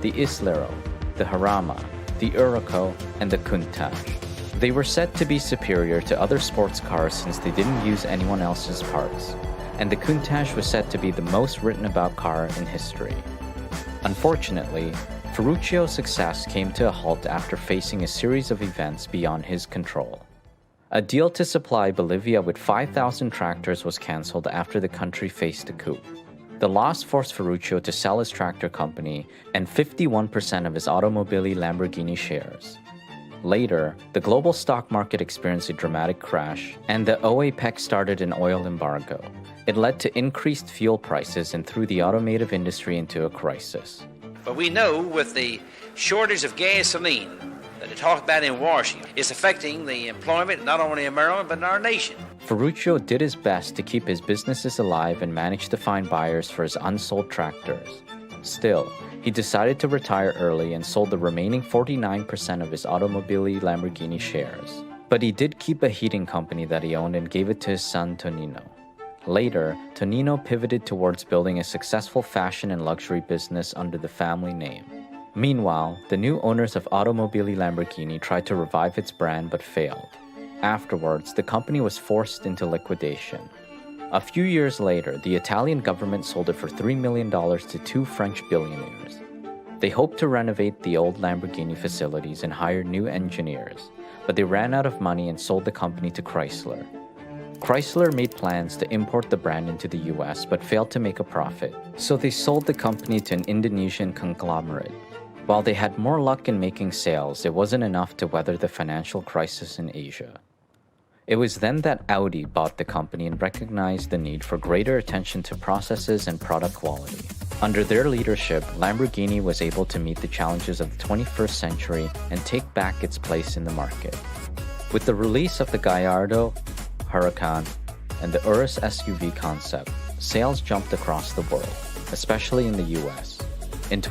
the Islero, the Harama, the Urraco, and the Countach. They were said to be superior to other sports cars since they didn't use anyone else's parts, and the Countach was said to be the most written about car in history. Unfortunately, Ferruccio's success came to a halt after facing a series of events beyond his control. A deal to supply Bolivia with 5,000 tractors was cancelled after the country faced a coup. The loss forced Ferruccio to sell his tractor company and 51% of his Automobili Lamborghini shares. Later, the global stock market experienced a dramatic crash, and the OAPEC started an oil embargo. It led to increased fuel prices and threw the automotive industry into a crisis. But we know with the shortage of gasoline that they talk about in Washington, it's affecting the employment not only in Maryland but in our nation. Ferruccio did his best to keep his businesses alive and managed to find buyers for his unsold tractors. Still, he decided to retire early and sold the remaining 49% of his Automobili Lamborghini shares. But he did keep a heating company that he owned and gave it to his son Tonino. Later, Tonino pivoted towards building a successful fashion and luxury business under the family name. Meanwhile, the new owners of Automobili Lamborghini tried to revive its brand but failed. Afterwards, the company was forced into liquidation. A few years later, the Italian government sold it for $3 million to two French billionaires. They hoped to renovate the old Lamborghini facilities and hire new engineers, but they ran out of money and sold the company to Chrysler. Chrysler made plans to import the brand into the US but failed to make a profit, so they sold the company to an Indonesian conglomerate. While they had more luck in making sales, it wasn't enough to weather the financial crisis in Asia. It was then that Audi bought the company and recognized the need for greater attention to processes and product quality. Under their leadership, Lamborghini was able to meet the challenges of the 21st century and take back its place in the market. With the release of the Gallardo, Huracan, and the Urus SUV concept, sales jumped across the world, especially in the US. In